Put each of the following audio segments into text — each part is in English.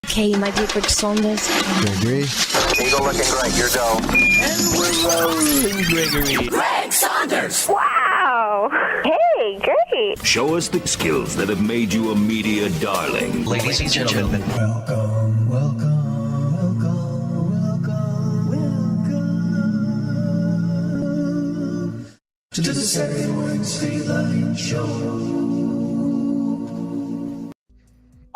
Okay, my dear Big Saunders. Gregory. Eagle looking great. Your go. And we're rolling, Gregory. Greg Saunders. Wow. Hey, great. Show us the skills that have made you a media darling. Ladies and gentlemen, welcome, welcome, welcome, welcome, welcome to the Saturday Morning Stateline Show.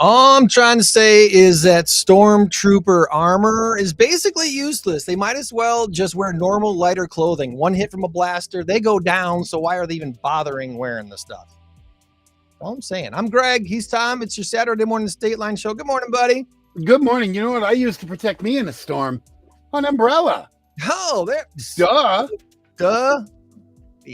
All I'm trying to say is that stormtrooper armor is basically useless. They might as well just wear normal, lighter clothing. One hit from a blaster, they go down, so why are they even bothering wearing the stuff? All I'm saying. I'm Greg. He's Tom. It's your Saturday Morning Stateline Show. Good morning, buddy. Good morning. You know what I used to protect me in a storm? An umbrella. Oh, there. Duh.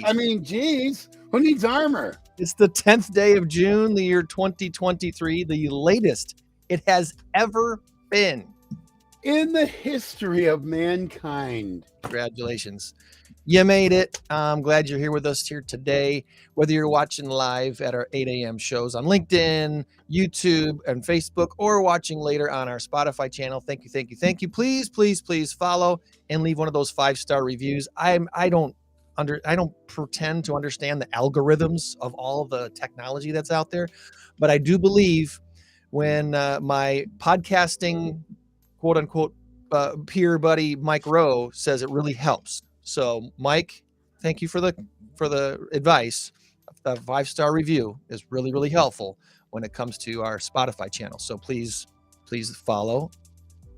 I mean, geez. Who needs armor? It's the 10th day of June, the year 2023, the latest it has ever been. In the history of mankind. Congratulations. You made it. I'm glad you're here with us here today, whether you're watching live at our 8 a.m. shows on LinkedIn, YouTube, and Facebook, or watching later on our Spotify channel. Thank you. Please follow and leave one of those 5-star reviews. I don't pretend to understand the algorithms of all the technology that's out there, but I do believe when my podcasting quote unquote peer buddy Mike Rowe says it really helps. So Mike, thank you for the advice. A 5-star review is really, really helpful when it comes to our Spotify channel. So please follow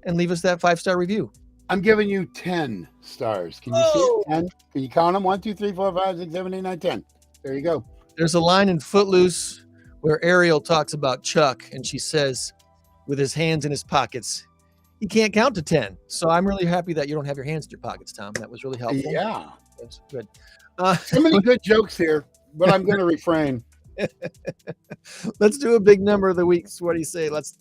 and leave us that 5-star review. I'm giving you 10 stars. Can you see it? 10? Can you count them? 1, 2, 3, 4, 5, 6, 7, 8, 9, 10. There you go. There's a line in Footloose where Ariel talks about Chuck, and she says, with his hands in his pockets, he can't count to 10. So I'm really happy that you don't have your hands in your pockets, Tom. That was really helpful. Yeah. That's good. So many good jokes here, but I'm going to refrain. Let's do a big number of the week. What do you say? Let's.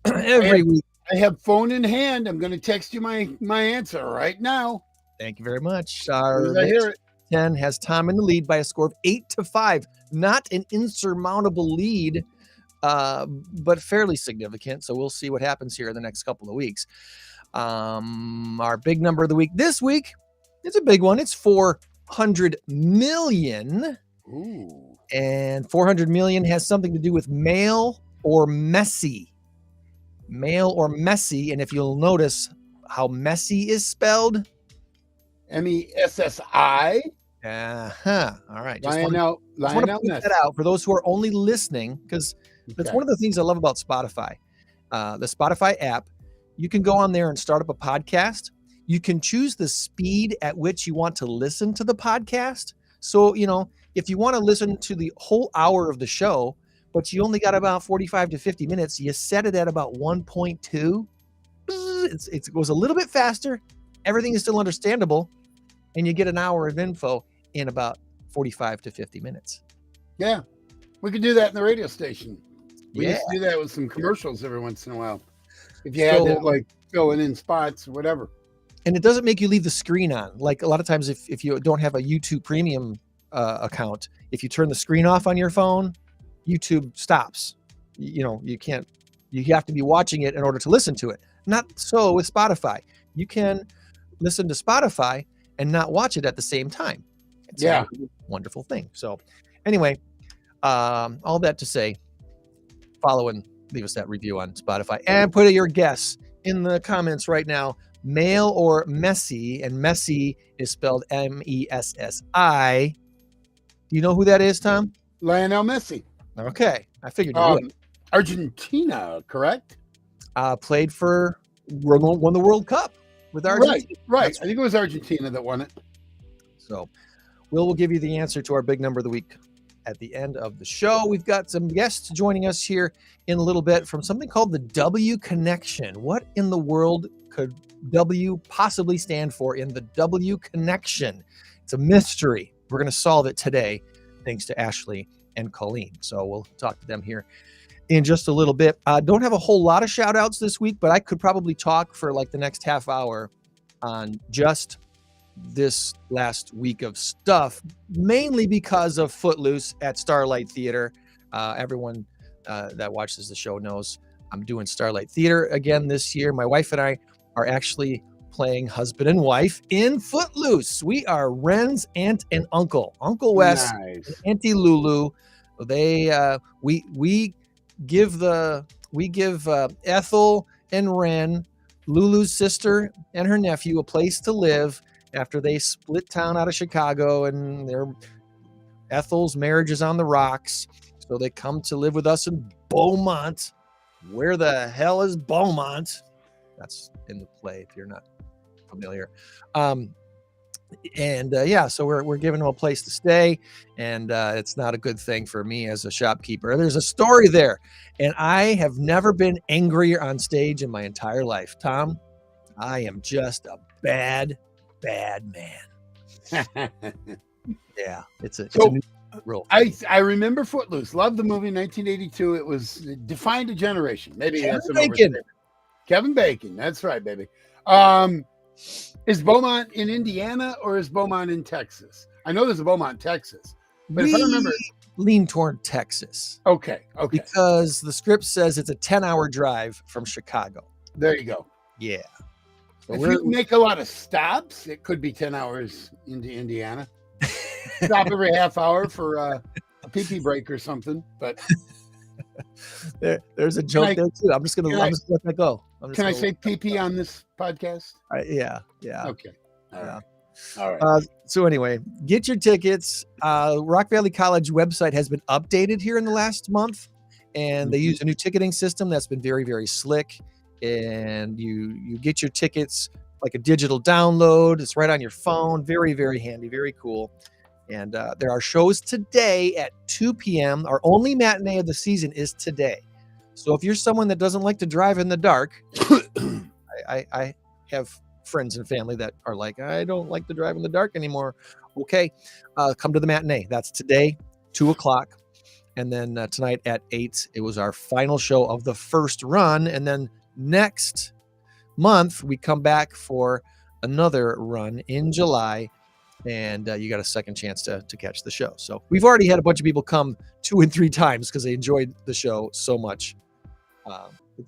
Every week. I have phone in hand. I'm going to text you my answer right now. Thank you very much. Our I hear it. 10 has Tom in the lead by a score of 8-5. Not an insurmountable lead, but fairly significant. So we'll see what happens here in the next couple of weeks. Our big number of the week this week, it's a big one. It's 400 million. Ooh. And 400 million has something to do with male or Messi. Male or Messi. And if you'll notice how Messi is spelled, MESSI. All right. Just Lionel want to point that out for those who are only listening, because that's one of the things I love about Spotify. The Spotify app, you can go on there and start up a podcast. You can choose the speed at which you want to listen to the podcast. So, if you want to listen to the whole hour of the show, but you only got about 45 to 50 minutes, you set it at about 1.2. It goes a little bit faster. Everything is still understandable. And you get an hour of info in about 45 to 50 minutes. Yeah. We could do that in the radio station. We Yeah. used to do that with some commercials every once in a while. If you had to fill in spots or whatever. And it doesn't make you leave the screen on. Like a lot of times if you don't have a YouTube premium account, if you turn the screen off on your phone, YouTube stops. You can't, you have to be watching it in order to listen to it. Not so with Spotify. You can listen to Spotify and not watch it at the same time. It's a wonderful thing. So anyway, all that to say, follow and leave us that review on Spotify and put your guess in the comments right now, male or Messi, and Messi is spelled MESSI. Do you know who that is, Tom? Lionel Messi. Okay. I figured you would. Argentina, correct? Played for, won the World Cup with Argentina. Right. I think it was Argentina that won it. So we'll give you the answer to our big number of the week at the end of the show. We've got some guests joining us here in a little bit from something called the W Connection. What in the world could W possibly stand for in the W Connection? It's a mystery. We're going to solve it today, thanks to Ashley and Colleen. So we'll talk to them here in just a little bit. Don't have a whole lot of shout outs this week, but I could probably talk for like the next half hour on just this last week of stuff, mainly because of Footloose at Starlight Theater. Everyone that watches the show knows I'm doing Starlight Theater again this year. My wife and I are actually playing husband and wife in Footloose. We are Ren's aunt and uncle, Uncle Wes, Nice. and Auntie Lulu. They we give Ethel and Ren, Lulu's sister and her nephew, a place to live after they split town out of Chicago, and Ethel's marriage is on the rocks. So they come to live with us in Beaumont. Where the hell is Beaumont? That's in the play if you're not familiar. So we're giving them a place to stay, and it's not a good thing for me as a shopkeeper. There's a story there, and I have never been angrier on stage in my entire life. Tom, I am just a bad man. Yeah, it's a new rule. I remember Footloose. Loved the movie, 1982. It defined a generation. Maybe that's an overstatement. Kevin Bacon. That's right, baby. Is Beaumont in Indiana or is Beaumont in Texas? I know there's a Beaumont, Texas, but if I remember, lean toward Texas. Okay. Because the script says it's a 10-hour drive from Chicago. There you go. Yeah. So if you make a lot of stops, it could be 10 hours into Indiana. Stop every half hour for a pee-pee break or something. But there's a joke there too. I'm just gonna let that go. Can I say pee-pee on this podcast? Yeah. Okay. All right. So anyway, get your tickets. Rock Valley College website has been updated here in the last month, and they use a new ticketing system that's been very, very slick. And you get your tickets like a digital download. It's right on your phone. Very, very handy. Very cool. And there are shows today at 2 p.m. Our only matinee of the season is today. So if you're someone that doesn't like to drive in the dark, I have friends and family that are like, I don't like to drive in the dark anymore. Okay, come to the matinee. That's today, 2:00. And then tonight at 8, it was our final show of the first run. And then next month, we come back for another run in July. And you got a second chance to catch the show. So we've already had a bunch of people come 2 and 3 times because they enjoyed the show so much.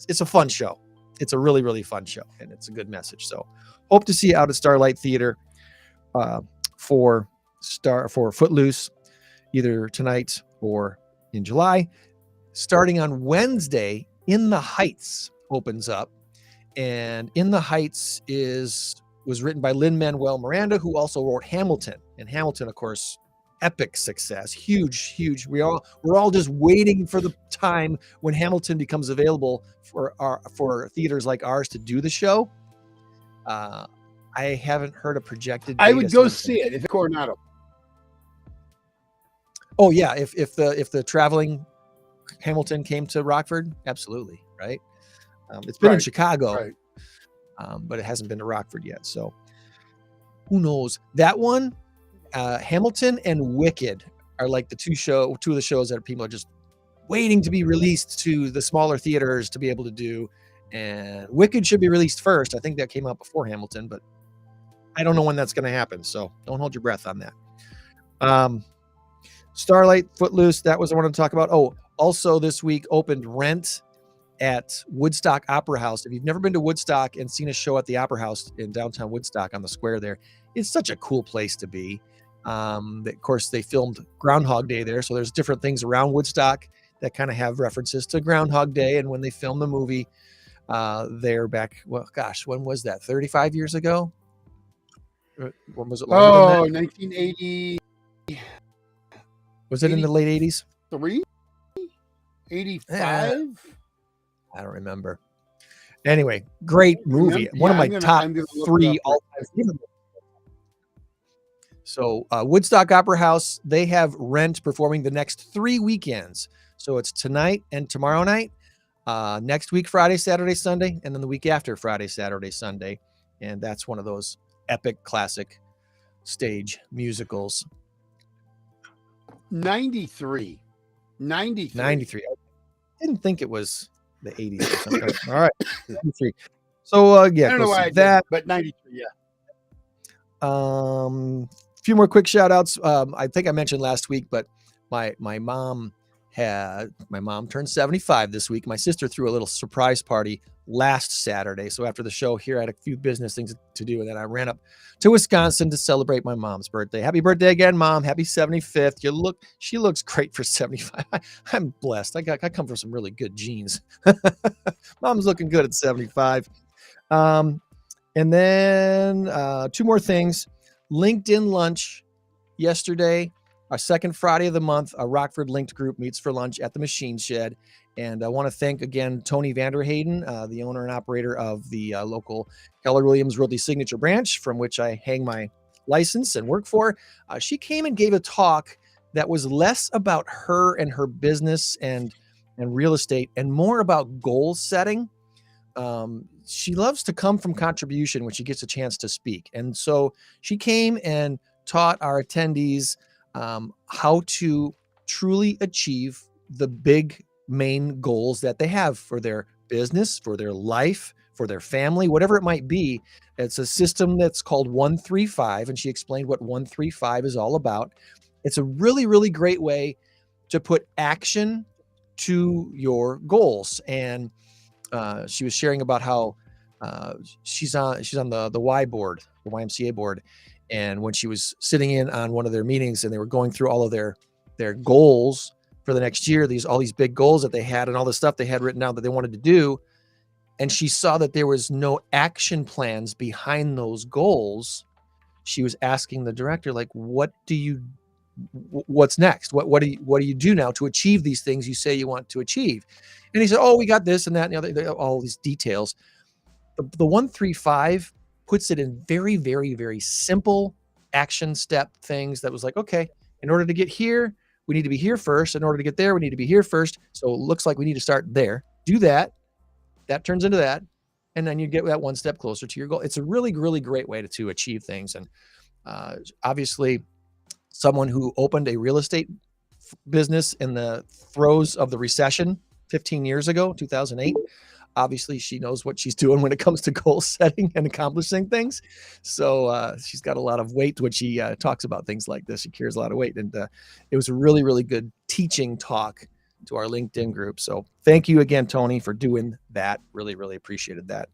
It's a fun show. It's a really, really fun show, and it's a good message. So hope to see you out at Starlight Theater for Footloose, either tonight or in July. Starting on Wednesday, In the Heights opens up, and In the Heights was written by Lin-Manuel Miranda, who also wrote Hamilton. And Hamilton, of course, epic success, huge. We're all just waiting for the time when Hamilton becomes available for theaters like ours to do the show. I haven't heard a projected date. I would go see it if Coronado. Oh yeah, if the traveling Hamilton came to Rockford, absolutely, right? It's been in Chicago. Right. But it hasn't been to Rockford yet. So who knows? That one, Hamilton and Wicked are like two of the shows that people are just waiting to be released to the smaller theaters to be able to do. And Wicked should be released first. I think that came out before Hamilton, but I don't know when that's going to happen. So don't hold your breath on that. Starlight, Footloose, that was the one to talk about. Oh, also this week opened Rent at Woodstock Opera House. If you've never been to Woodstock and seen a show at the Opera House in downtown Woodstock on the square there, it's such a cool place to be. Of course, they filmed Groundhog Day there, so there's different things around Woodstock that kind of have references to Groundhog Day. And when they filmed the movie there back, well, gosh, when was that? 35 years ago? When was it? Oh, 1980. Was it in the late 80s? 85? I don't remember. Anyway, great movie. One of my top 3 all-time favorite. So Woodstock Opera House, they have Rent performing the next 3 weekends. So it's tonight and tomorrow night, next week, Friday, Saturday, Sunday, and then the week after Friday, Saturday, Sunday. And that's one of those epic classic stage musicals. 93. I didn't think it was the 80s or something. All right. 93. So yeah, I don't know why that, but 93, yeah. A few more quick shout outs. I think I mentioned last week, but my mom turned 75 this week. My sister threw a little surprise party last Saturday. So after the show here, I had a few business things to do. And then I ran up to Wisconsin to celebrate my mom's birthday. Happy birthday again, Mom. Happy 75th. She looks great for 75. I'm blessed. I come from some really good genes. Mom's looking good at 75. And then 2 more things. LinkedIn lunch yesterday, our second Friday of the month, a Rockford Linked group meets for lunch at the Machine Shed. And I want to thank again Tony Vanderhayden, the owner and operator of the local Keller Williams Realty Signature branch, from which I hang my license and work for. She came and gave a talk that was less about her and her business and real estate and more about goal setting. She loves to come from contribution when she gets a chance to speak. And so she came and taught our attendees how to truly achieve the big main goals that they have for their business, for their life, for their family, whatever it might be. It's a system that's called 135. And she explained what 135 is all about. It's a really, really great way to put action to your goals. And she was sharing about how she's on the Y board, the YMCA board. And when she was sitting in on one of their meetings and they were going through all of their goals for the next year, all these big goals that they had and all the stuff they had written down that they wanted to do. And she saw that there was no action plans behind those goals. She was asking the director, like, what's next? What do you do now to achieve these things you say you want to achieve? And he said, oh, we got this and that and the other, all these details. The 135 puts it in very, very, very simple action step things that was like, okay, in order to get here, we need to be here first. In order to get there, we need to be here first. So it looks like we need to start there. Do that. That turns into that. And then you get that one step closer to your goal. It's a really, really great way to achieve things. And obviously, someone who opened a real estate business in the throes of the recession 15 years ago, 2008, obviously she knows what she's doing when it comes to goal setting and accomplishing things. So she's got a lot of weight when she talks about things like this. She carries a lot of weight. And it was a really, really good teaching talk to our LinkedIn group. So thank you again, Tony, for doing that. Really, really appreciated that.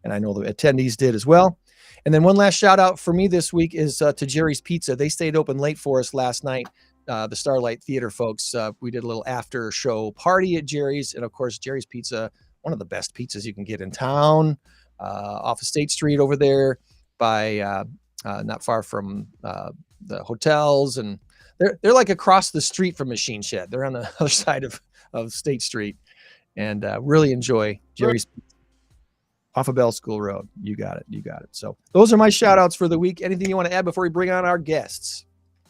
And I know the attendees did as well. And then one last shout out for me this week is to Jerry's Pizza. They stayed open late for us last night. The Starlight Theater folks, we did a little after show party at Jerry's. And of course, Jerry's Pizza, one of the best pizzas you can get in town, off of State Street over there by not far from the hotels. And they're like across the street from Machine Shed. They're on the other side of State Street, and really enjoy Jerry's Pizza off of Bell School Road. You got it. So those are my shout outs for the week. Anything you want to add before we bring on our guests?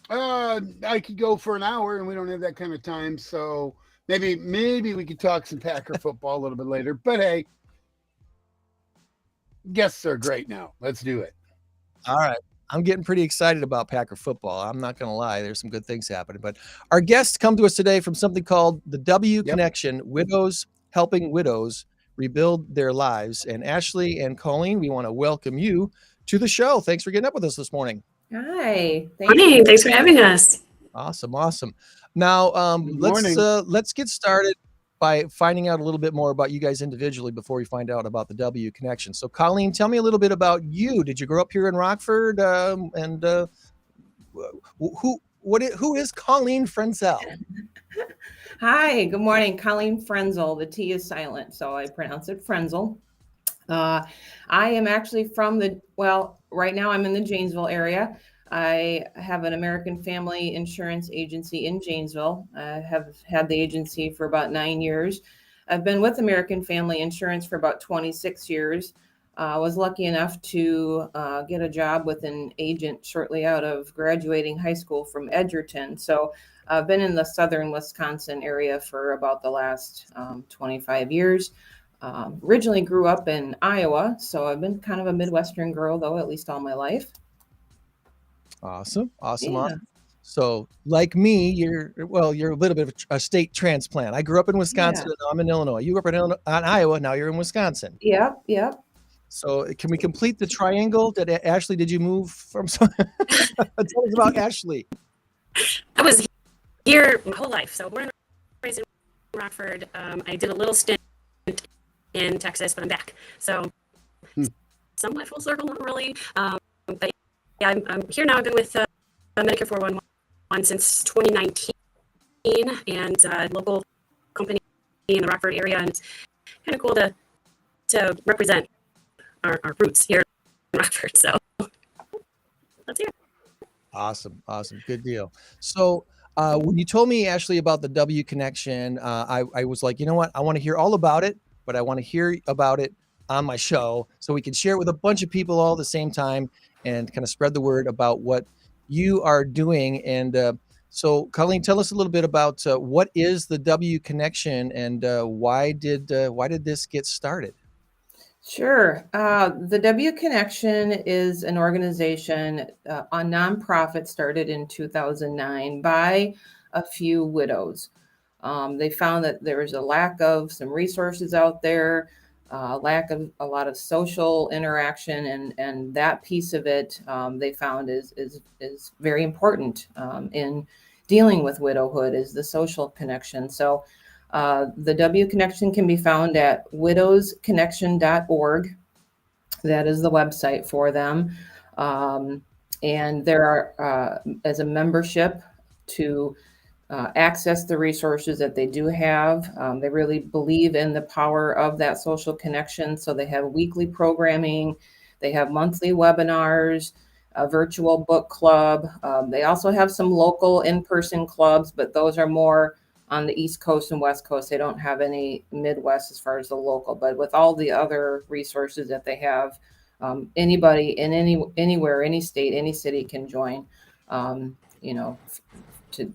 I could go for an hour and we don't have that kind of time. So maybe we could talk some Packer football a little bit later, but hey, guests are great now. Let's do it. All right. I'm getting pretty excited about Packer football. I'm not going to lie. There's some good things happening, but our guests come to us today from something called the W Connection, Widows Helping Widows Rebuild Their Lives. And Ashley and Colleen, we want to welcome you to the show. Thanks for getting up with us this morning. Hi. Thanks for having us. Awesome. Now, let's get started by finding out a little bit more about you guys individually before we find out about the W Connection. So, Colleen, tell me a little bit about you. Did you grow up here in Rockford? Who is Colleen Frentzel? Hi. Good morning, Colleen Frentzel. The T is silent, so I pronounce it Frentzel. I am actually right now I'm in the Janesville area. I have an American Family Insurance agency in Janesville. I have had the agency for about 9 years. I've been with American Family Insurance for about 26 years. I was lucky enough to get a job with an agent shortly out of graduating high school from Edgerton. So I've been in the southern Wisconsin area for about the last 25 years. Originally grew up in Iowa, so I've been kind of a Midwestern girl, though, at least all my life. Awesome. So like me, you're a little bit of a state transplant. I grew up in Wisconsin and now I'm in Illinois. You grew up in Iowa, now you're in Wisconsin. Yep. So can we complete the triangle? Ashley, did you move from? Tell us about Ashley. I was here my whole life. So born and raised in Rockford. I did a little stint in Texas, but I'm back. So somewhat full circle, not really. But yeah, I'm here now. I've been with Medicare 411 since 2019, and local company in the Rockford area, and it's kind of cool to represent our roots here in Rockford. So let's hear it. Awesome. Good deal. So when you told me, Ashley, about the W Connection, I was like, you know what? I want to hear all about it, but I want to hear about it on my show so we can share it with a bunch of people all at the same time and kind of spread the word about what you are doing. And so, Colleen, tell us a little bit about what is the W Connection and why did this get started? Sure. The W Connection is an organization, a nonprofit started in 2009 by a few widows. They found that there was a lack of some resources out there, lack of a lot of social interaction, and that piece of it they found is very important in dealing with widowhood, is the social connection. So the W Connection can be found at widowsconnection.org. That is the website for them. And there are, as a membership to access the resources that they do have. They really believe in the power of that social connection. So they have weekly programming, they have monthly webinars, a virtual book club. They also have some local in-person clubs, but those are more on the East Coast and West Coast. They don't have any Midwest as far as the local, but with all the other resources that they have, anybody in anywhere, any state, any city can join, to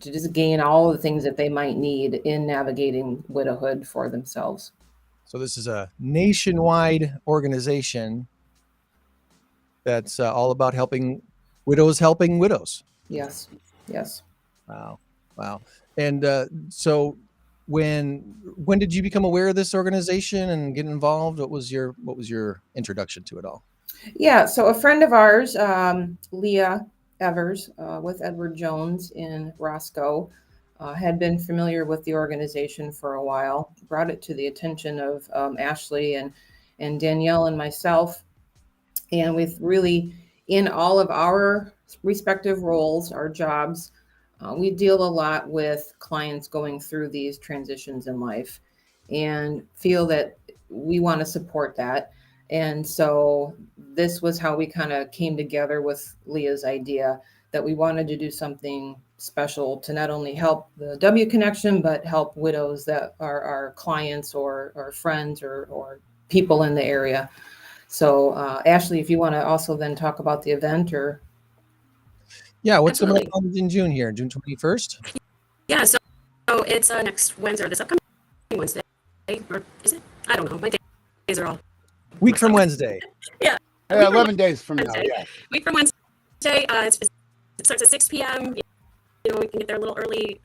just gain all the things that they might need in navigating widowhood for themselves. So this is a nationwide organization that's all about helping widows. Yes. Wow. And so when did you become aware of this organization and get involved? What was your introduction to it all? Yeah, so a friend of ours, Leah Evers, with Edward Jones in Roscoe, had been familiar with the organization for a while, brought it to the attention of Ashley and Danielle and myself. And with really, in all of our respective roles, our jobs, we deal a lot with clients going through these transitions in life and feel that we want to support that. And so this was how we kind of came together with Leah's idea that we wanted to do something special to not only help the W Connection, but help widows that are our clients or friends or people in the area. So Ashley, if you want to also then talk about the event or. Yeah, what's coming Absolutely. up in June here? June 21st? Yeah, so it's next Wednesday, or this upcoming Wednesday, or is it? I don't know. My days are all. Week from Wednesday. Yeah. 11 days from now. Wednesday. Yeah. Week from Wednesday. It starts at 6 p.m. You know, we can get there a little early,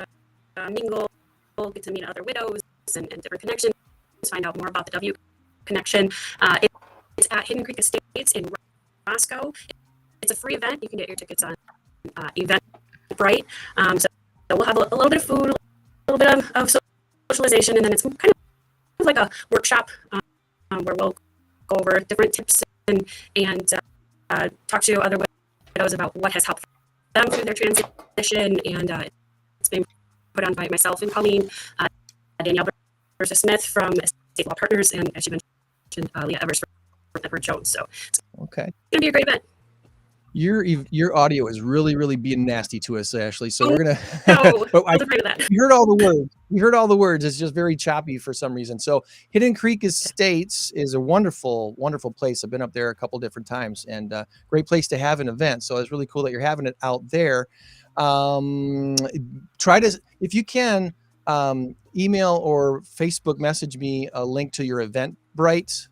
mingle, get to meet other widows and different connections, find out more about the W Connection. It's at Hidden Creek Estates in Roscoe. It's a free event. You can get your tickets on Eventbrite. So we'll have a little bit of food, a little bit of socialization, and then it's kind of like a workshop where we'll go over different tips and talk to other widows about what has helped them through their transition. And it's been put on by myself and Colleen, Danielle Smith from State Law Partners, and as you mentioned, Leah Evers from Edward Jones. So it's Okay. going to be a great event. Your audio is really being nasty to us, Ashley. So we're gonna. No, But I was afraid of that. we heard all the words. We heard all the words. It's just very choppy for some reason. So Hidden Creek Estates is a wonderful place. I've been up there a couple different times, and great place to have an event. So it's really cool that you're having it out there. Try to, if you can, email or Facebook message me a link to your Eventbrite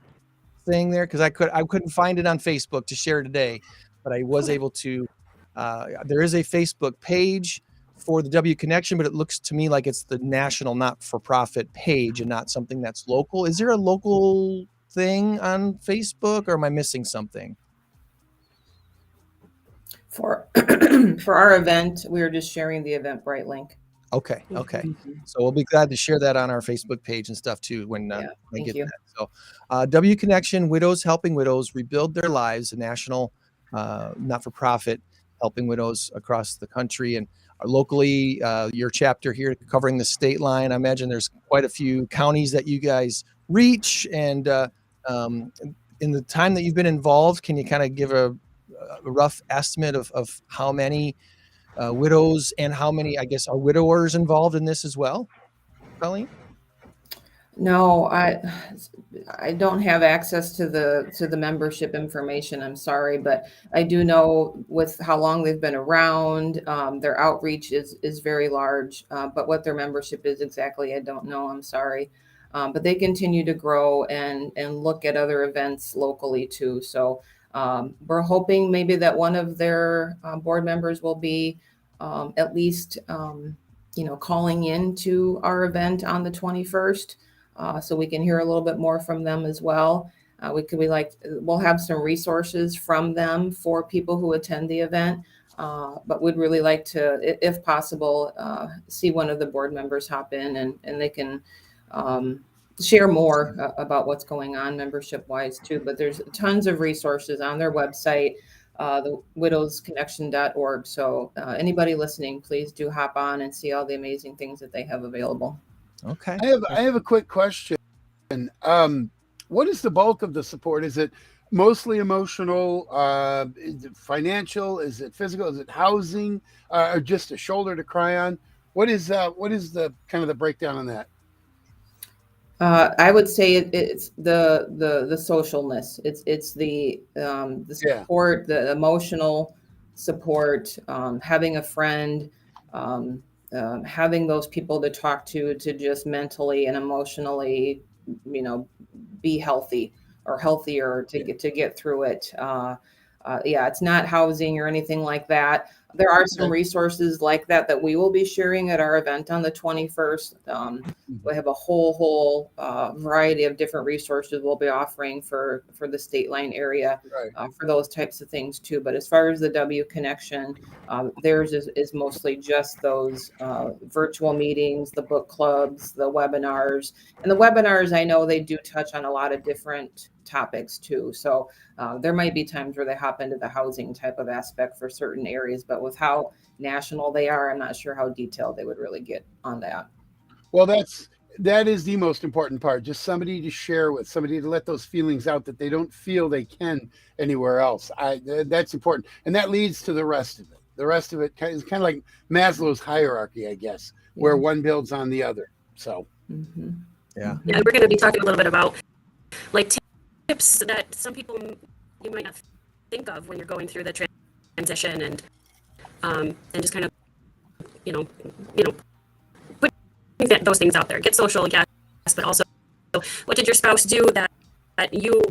thing there, because I couldn't find it on Facebook to share today. But I was able to, there is a Facebook page for the W Connection, but it looks to me like it's the national not-for-profit page and not something that's local. Is there a local thing on Facebook, or am I missing something? For for our event, we were just sharing the Eventbrite link. Okay. So we'll be glad to share that on our Facebook page and stuff too when I thank get you. that. So W Connection, Widows Helping Widows Rebuild Their Lives, a national not-for-profit helping widows across the country and locally. Your chapter here covering the state line. I imagine there's quite a few counties that you guys reach. And in the time that you've been involved, can you kind of give a rough estimate of how many widows and how many, I guess, are widowers involved in this as well, Colleen? No, I don't have access to the membership information. I'm sorry, but I do know with how long they've been around, their outreach is very large. But what their membership is exactly, I don't know. I'm sorry. But they continue to grow and look at other events locally too. So we're hoping maybe that one of their board members will be at least calling into our event on the 21st. So we can hear a little bit more from them as well. We'll have some resources from them for people who attend the event, but we'd really like to, if possible, see one of the board members hop in and they can share more about what's going on membership wise too. But there's tons of resources on their website, the widowsconnection.org. So anybody listening, please do hop on and see all the amazing things that they have available. Okay. I have a quick question. What is the bulk of the support? Is it mostly emotional, is it financial? Is it physical? Is it housing, or just a shoulder to cry on? What is the kind of the breakdown on that? I would say it's the socialness. It's the support, the emotional support, having a friend, having those people to talk to just mentally and emotionally, be healthy or healthier to get through it. It's not housing or anything like that. There are some resources like that we will be sharing at our event on the 21st. We have a whole variety of different resources we'll be offering for the state line area for those types of things too. But as far as the W Connection, theirs is mostly just those virtual meetings, the book clubs, the webinars. And the webinars, I know they do touch on a lot of different topics too. So there might be times where they hop into the housing type of aspect for certain areas, but with how national they are, I'm not sure how detailed they would really get on that. Well, that is the most important part. Just somebody to share with, somebody to let those feelings out that they don't feel they can anywhere else. That's important, and that leads to the rest of it. The rest of it is kind of like Maslow's hierarchy, I guess, where one builds on the other. So, yeah, we're going to be talking a little bit about like tips that some people you might not think of when you're going through the transition, and just kind of put those things out there. Get social, yes, but also what did your spouse do that you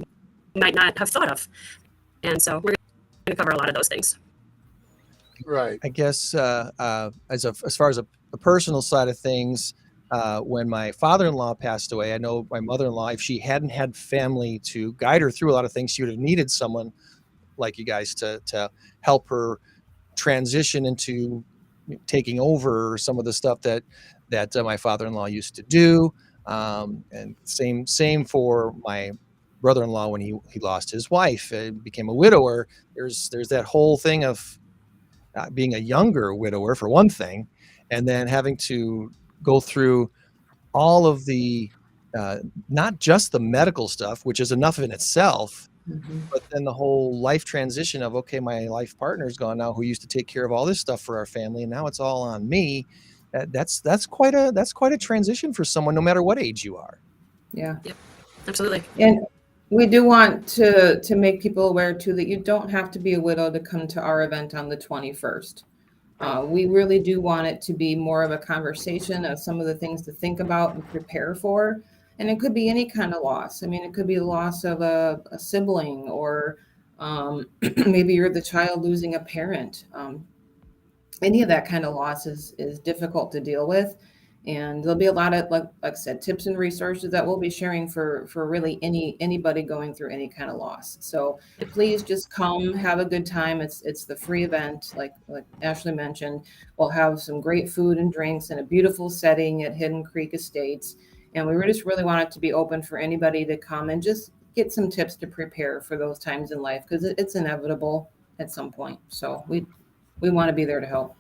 might not have thought of? And so we're going to cover a lot of those things. Right. I guess as far as a personal side of things, when my father-in-law passed away, I know my mother-in-law, if she hadn't had family to guide her through a lot of things, she would have needed someone like you guys to help her transition into taking over some of the stuff that my father-in-law used to do. And same for my brother-in-law when he lost his wife and became a widower. There's that whole thing of being a younger widower for one thing, and then having to go through all of the not just the medical stuff, which is enough in itself, but then the whole life transition of, okay, my life partner's gone now, who used to take care of all this stuff for our family, and now it's all on me. That's quite a transition for someone, no matter what age you are. Yeah. Yep. Absolutely. And we do want to make people aware too that you don't have to be a widow to come to our event on the 21st. We really do want it to be more of a conversation of some of the things to think about and prepare for. And it could be any kind of loss. I mean, it could be the loss of a sibling, or maybe you're the child losing a parent. Any of that kind of loss is difficult to deal with. And there'll be a lot of, like I said, tips and resources that we'll be sharing for really anybody going through any kind of loss. So please just come, have a good time. It's the free event, like Ashley mentioned. We'll have some great food and drinks in a beautiful setting at Hidden Creek Estates. And we just really want it to be open for anybody to come and just get some tips to prepare for those times in life, because it's inevitable at some point. So we want to be there to help.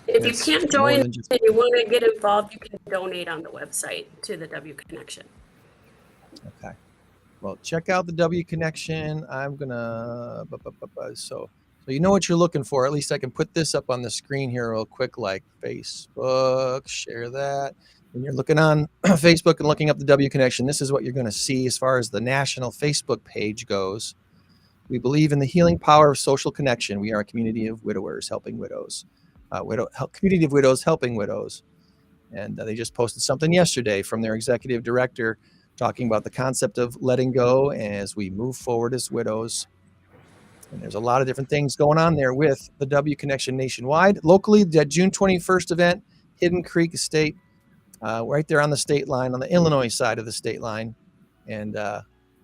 If you It's can't more join than just- and you want to get involved, you can donate on the website to the W Connection. Okay. Well, check out the W Connection. I'm gonna so you know what you're looking for. At least I can put this up on the screen here real quick, like Facebook, share that. When you're looking on Facebook and looking up the W Connection, this is what you're going to see as far as the national Facebook page goes. We believe in the healing power of social connection. We are a community of widowers helping widows. Community of widows helping widows. And they just posted something yesterday from their executive director talking about the concept of letting go as we move forward as widows. And there's a lot of different things going on there with the W Connection nationwide. Locally, the June 21st event, Hidden Creek Estate, right there on the state line, on the Illinois side of the state line. And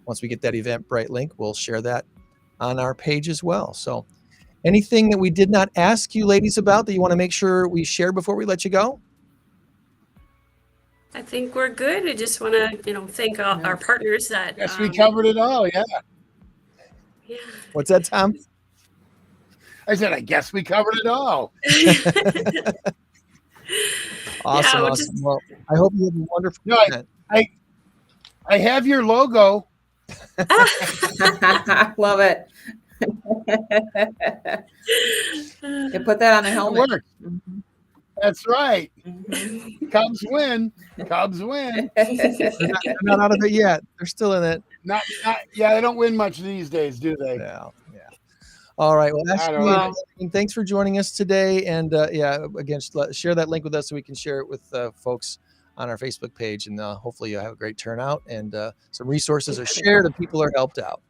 once we get that Eventbrite link, we'll share that on our page as well. So anything that we did not ask you ladies about that you want to make sure we share before we let you go? I think we're good. I just want to, thank our partners that. Yes, we covered it all. Yeah. Yeah. What's that, Tom? I said, I guess we covered it all. Awesome. Yeah, Awesome. Well, I hope you have a wonderful No, event. I have your logo. Love it. You put that on the It helmet. worked. That's right. Mhm. Cubs win. Cubs win. They're not out of it yet. They're still in it. Not, yeah, they don't win much these days, do they? Yeah. All right. Well, I don't Ashley, know. and thanks for joining us today. And again, share that link with us so we can share it with folks on our Facebook page. And hopefully you'll have a great turnout and some resources are shared and people are helped out.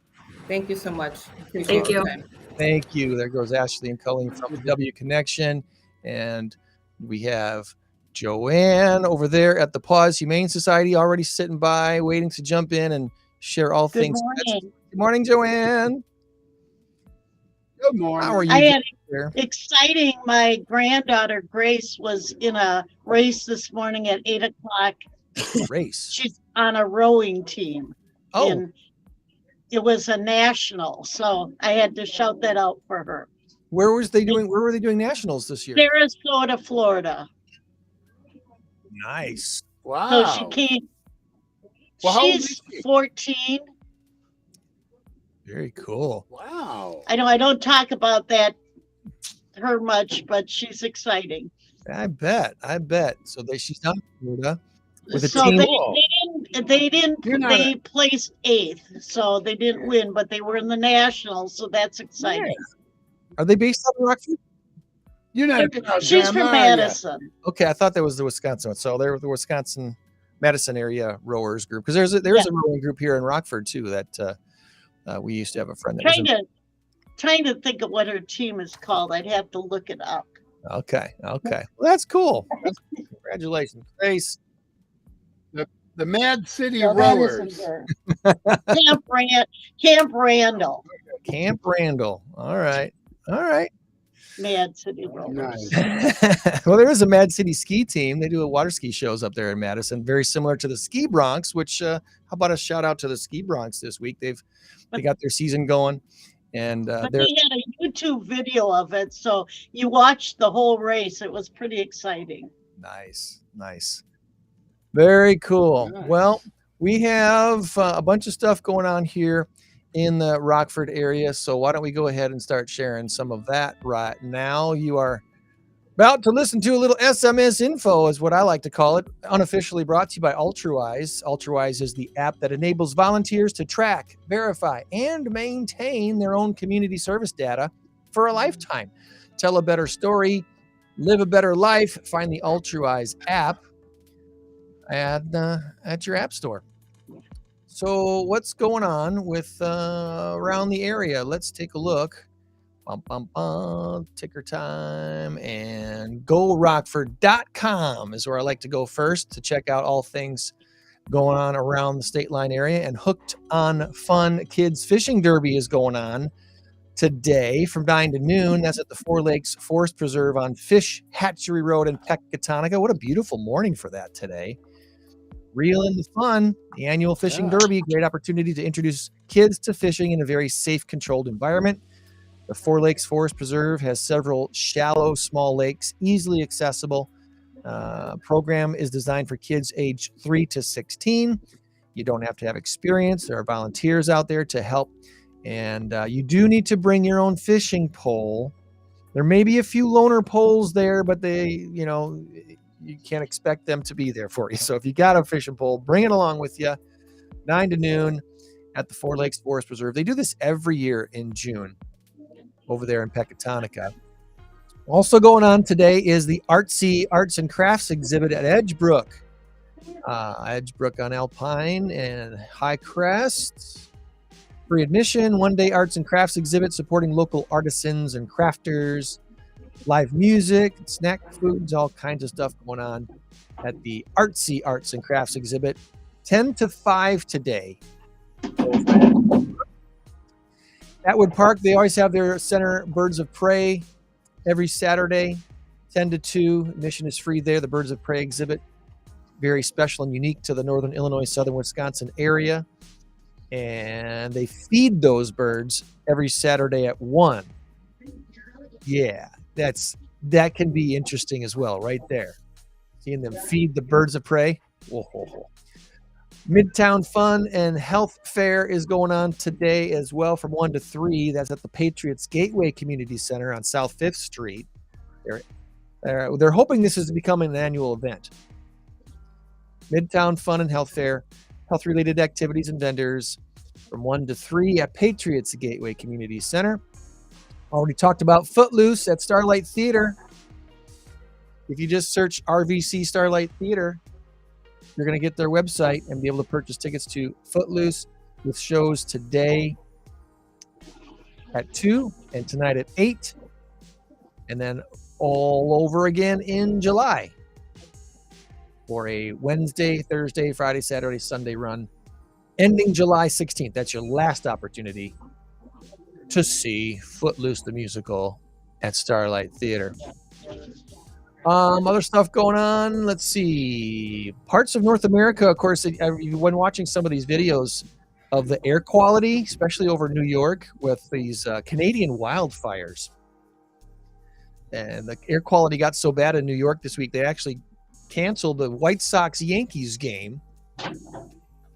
Thank you so much. Appreciate Thank your you. time. Thank you. There goes Ashley and Colleen from the W Connection. And we have Joann over there at the PAWS Humane Society already sitting by, waiting to jump in and share all Good things. morning. Good morning, Joann. Good morning. How are you? I had there? exciting. My granddaughter Grace was in a race this morning at 8:00. Race. She's on a rowing team. Oh, And it was a national, so I had to shout that out for her. where were they doing nationals this year? Sarasota, Florida. Nice. Wow. So she came. Well, how old She's is she? 14. Very cool. Wow. I know I don't talk about that her much, but she's exciting. I bet. So she's down in Florida with a So team. You're not they placed 8th, so they didn't win, but they were in the nationals, so that's exciting. Are they based out of Rockford? You're not a proud She's from grandma, are ya? Madison. Okay, I thought that was the Wisconsin one. So they're the Wisconsin Madison area rowers group, because there's a rowing group here in Rockford too that we used to have a friend that was in. Trying to think of what her team is called. I'd have to look it up. Okay. Well, that's cool. Congratulations, Grace. The Mad City No, that Rowers. isn't her. Camp Randall, Camp Randall. All right. Mad City Rowers. Nice. Well, there is a Mad City ski team. They do water ski shows up there in Madison, very similar to the Ski Bronx, which how about a shout out to the Ski Bronx this week? They got their season going, and But they're they had a YouTube video of it, so you watched the whole race. It was pretty exciting. nice. Very cool. Nice. Well, we have a bunch of stuff going on here in the Rockford area, so why don't we go ahead and start sharing some of that right now? You are about to listen to a little SMS info, is what I like to call it, unofficially brought to you by Ultrawise. Ultrawise is the app that enables volunteers to track, verify, and maintain their own community service data for a lifetime. Tell a better story, live a better life. Find the Ultrawise app at your app store. So what's going on with around the area? Let's take a look. Ticker time, and GoRockford.com is where I like to go first to check out all things going on around the state line area. And Hooked on Fun Kids Fishing Derby is going on today from 9 to noon. That's at the Four Lakes Forest Preserve on Fish Hatchery Road in Pecatonica. What a beautiful morning for that today. Reel in the fun, the annual fishing derby, great opportunity to introduce kids to fishing in a very safe, controlled environment. The Four Lakes Forest Preserve has several shallow, small lakes, easily accessible. Program is designed for kids age 3 to 16. You don't have to have experience. There are volunteers out there to help. And you do need to bring your own fishing pole. There may be a few loaner poles there, but you can't expect them to be there for you. So if you got a fishing pole, bring it along with you. 9 to noon at the Four Lakes Forest Preserve. They do this every year in June over there in Pecatonica. Also going on today is the Artsy Arts and Crafts exhibit at Edgebrook. Edgebrook on Alpine and High Crest. Free admission, one-day arts and crafts exhibit supporting local artisans and crafters. Live music, snack foods, all kinds of stuff going on at the Artsy Arts and Crafts exhibit. 10 to 5 today. Atwood Park, they always have their center Birds of Prey every Saturday, 10 to 2. Admission is free there. The Birds of Prey exhibit, very special and unique to the northern Illinois, southern Wisconsin area. And they feed those birds every Saturday at 1. Yeah. That can be interesting as well, right there. Seeing them feed the birds of prey. Whoa. Midtown Fun and Health Fair is going on today as well from 1 to 3. That's at the Patriots Gateway Community Center on South 5th Street. They're hoping this is to become an annual event. Midtown Fun and Health Fair, health-related activities and vendors from 1 to 3 at Patriots Gateway Community Center. Already talked about Footloose at Starlight Theater. If you just search RVC Starlight Theater, you're going to get their website and be able to purchase tickets to Footloose with shows today at 2 and tonight at 8. And then all over again in July for a Wednesday, Thursday, Friday, Saturday, Sunday run ending July 16th. That's your last opportunity to see Footloose the musical at Starlight Theater. Other stuff going on. Let's see. Parts of North America, of course, when watching some of these videos of the air quality, especially over New York with these Canadian wildfires. And the air quality got so bad in New York this week, they actually canceled the White Sox-Yankees game.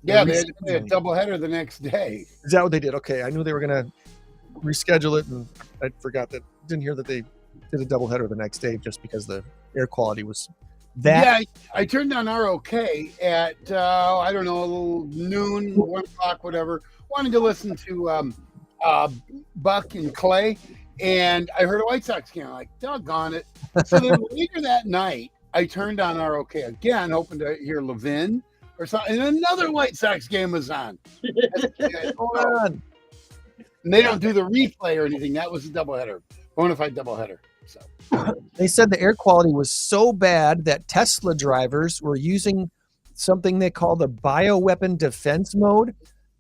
Yeah, they had a doubleheader the next day. Is that what they did? Okay, I knew they were going to reschedule it, and I forgot that. Didn't hear that they did a doubleheader the next day just because the air quality was that. Yeah, I turned on ROK at noon, 1 o'clock, whatever. Wanted to listen to Buck and Clay, and I heard a White Sox game. I'm like, doggone it! So then later that night, I turned on ROK again, hoping to hear Levin or something, and another White Sox game was on. And they don't do the replay or anything. That was a doubleheader, bona fide doubleheader. So they said the air quality was so bad that Tesla drivers were using something they call the bioweapon defense mode.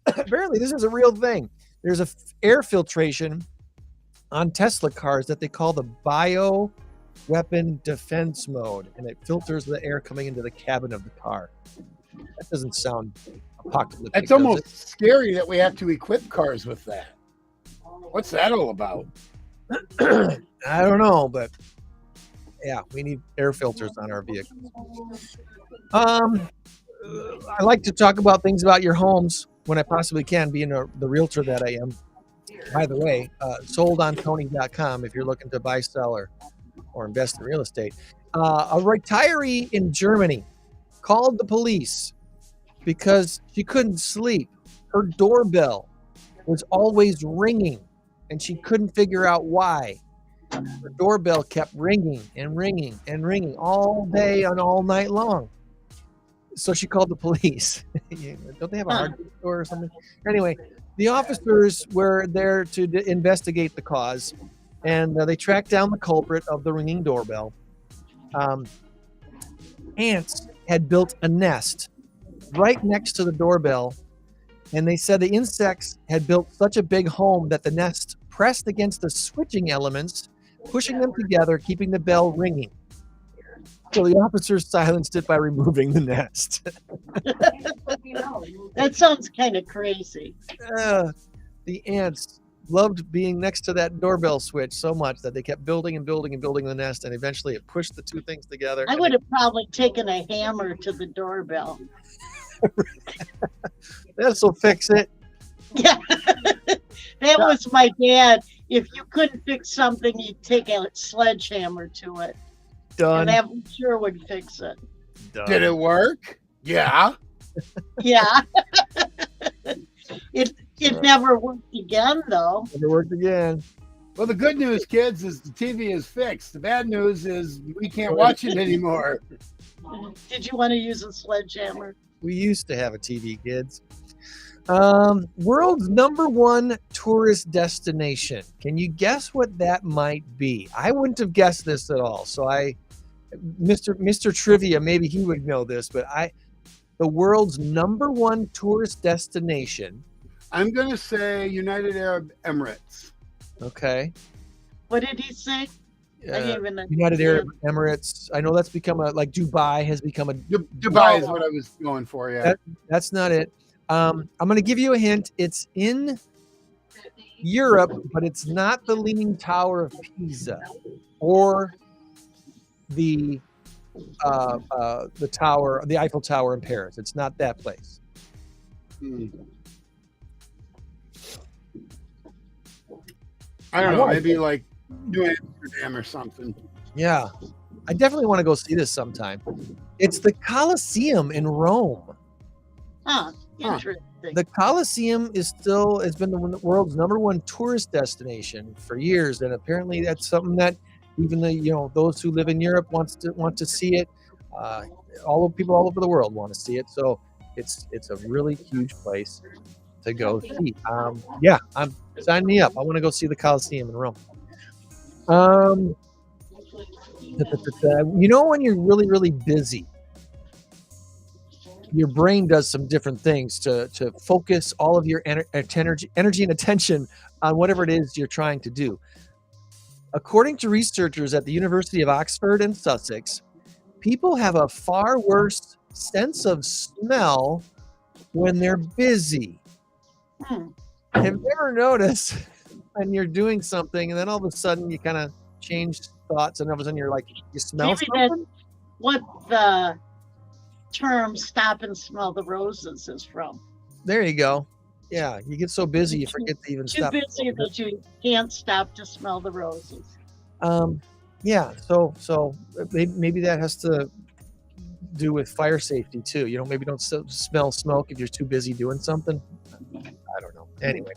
Apparently, this is a real thing. There's a air filtration on Tesla cars that they call the bioweapon defense mode, and it filters the air coming into the cabin of the car. That doesn't sound apocalyptic. It's almost scary that we have to equip cars with that. What's that all about? I don't know, but yeah, we need air filters on our vehicles. I like to talk about things about your homes when I possibly can, being the realtor that I am. By the way, soldontony.com if you're looking to buy, sell, or invest in real estate. A retiree in Germany called the police because she couldn't sleep. Her doorbell was always ringing, and she couldn't figure out why. Her doorbell kept ringing and ringing and ringing all day and all night long. So she called the police. Don't they have a hardware store or something? Anyway, the officers were there to investigate the cause, and they tracked down the culprit of the ringing doorbell. Ants had built a nest right next to the doorbell, and they said the insects had built such a big home that the nest pressed against the switching elements, pushing them together, keeping the bell ringing. So the officers silenced it by removing the nest. That sounds kind of crazy. The ants loved being next to that doorbell switch so much that they kept building and building and building the nest, and eventually it pushed the two things together. I would have probably taken a hammer to the doorbell. This'll fix it. Yeah. That was my dad. If you couldn't fix something, you'd take a sledgehammer to it. Done. And that sure would fix it. Done. Did it work? Yeah. Yeah. It never worked again, though. Never worked again. Well, the good news, kids, is the TV is fixed. The bad news is we can't watch it anymore. Did you want to use a sledgehammer? We used to have a TV, kids. World's #1 tourist destination. Can you guess what that might be? I wouldn't have guessed this at all. So Mr. Trivia, maybe he would know this, but the world's #1 tourist destination. I'm going to say United Arab Emirates. Okay. What did he say? I didn't even know. United Arab Emirates. I know that's become like Dubai has become a. Dubai is what I was going for, yeah. That's not it. I'm going to give you a hint. It's in Europe, but it's not the Leaning Tower of Pisa or the tower, the Eiffel Tower in Paris. It's not that place. I don't know. Maybe like New Amsterdam or something. Yeah. I definitely want to go see this sometime. It's the Colosseum in Rome. Interesting. The Colosseum has been the world's #1 tourist destination for years, and apparently that's something that even those who live in Europe want to see it. People all over the world want to see it, so it's a really huge place to go see. Sign me up. I want to go see the Colosseum in Rome. When you're really, really busy, your brain does some different things to focus all of your energy and attention on whatever it is you're trying to do. According to researchers at the University of Oxford and Sussex, people have a far worse sense of smell when they're busy. Have you ever noticed when you're doing something and then all of a sudden you kind of change thoughts and all of a sudden you're like, you smell Maybe something? that's what the term "stop and smell the roses" is from. There you go. Yeah, you get so busy you forget to even stop. Too busy that you can't stop to smell the roses. Yeah, so maybe that has to do with fire safety too. Maybe don't smell smoke if you're too busy doing something. I don't know. Anyway,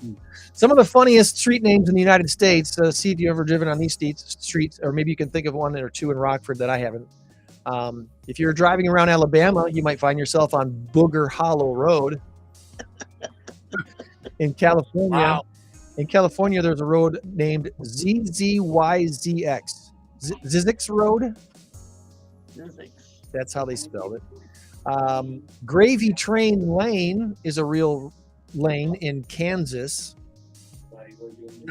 some of the funniest street names in the United States. See if you've ever driven on these streets, or maybe you can think of one or two in Rockford that I haven't. If you're driving around Alabama, you might find yourself on Booger Hollow Road. In California, there's a road named ZZYZX. Zizix Road. That's how they spelled it. Gravy Train Lane is a real lane in Kansas.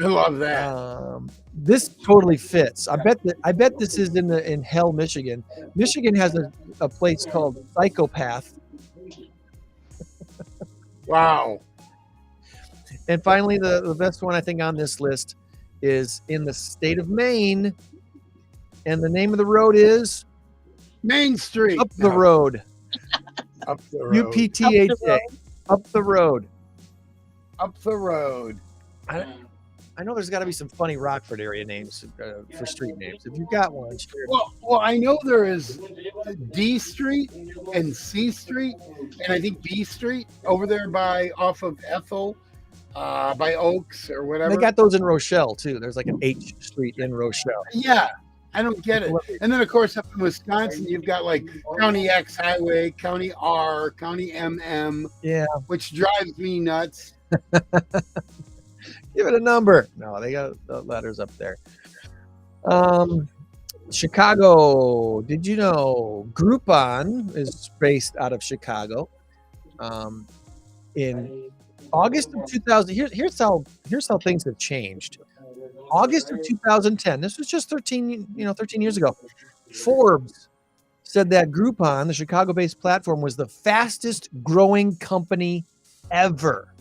I love that. This totally fits. I bet this is in Hell, Michigan. Michigan has a place called Psychopath. Wow. And finally, the best one I think on this list is in the state of Maine, and the name of the road is Main Street. Up the Road. Up the road. UPTHA. Up the Road. Up the road. I know there's got to be some funny Rockford area names for street names. If you've got one, share. Well, I know there is D Street and C Street, and I think B Street over there off of Ethel, by Oaks or whatever. They got those in Rochelle too. There's like an H Street in Rochelle. Yeah, I don't get it. And then of course up in Wisconsin, you've got like County X Highway, County R, County MM. Yeah, which drives me nuts. Give it a number. No, they got the letters up there. Chicago. Did you know Groupon is based out of Chicago? In August of 2000, here's how things have changed. August of 2010. This was just 13 years ago. Forbes said that Groupon, the Chicago-based platform, was the fastest growing company ever.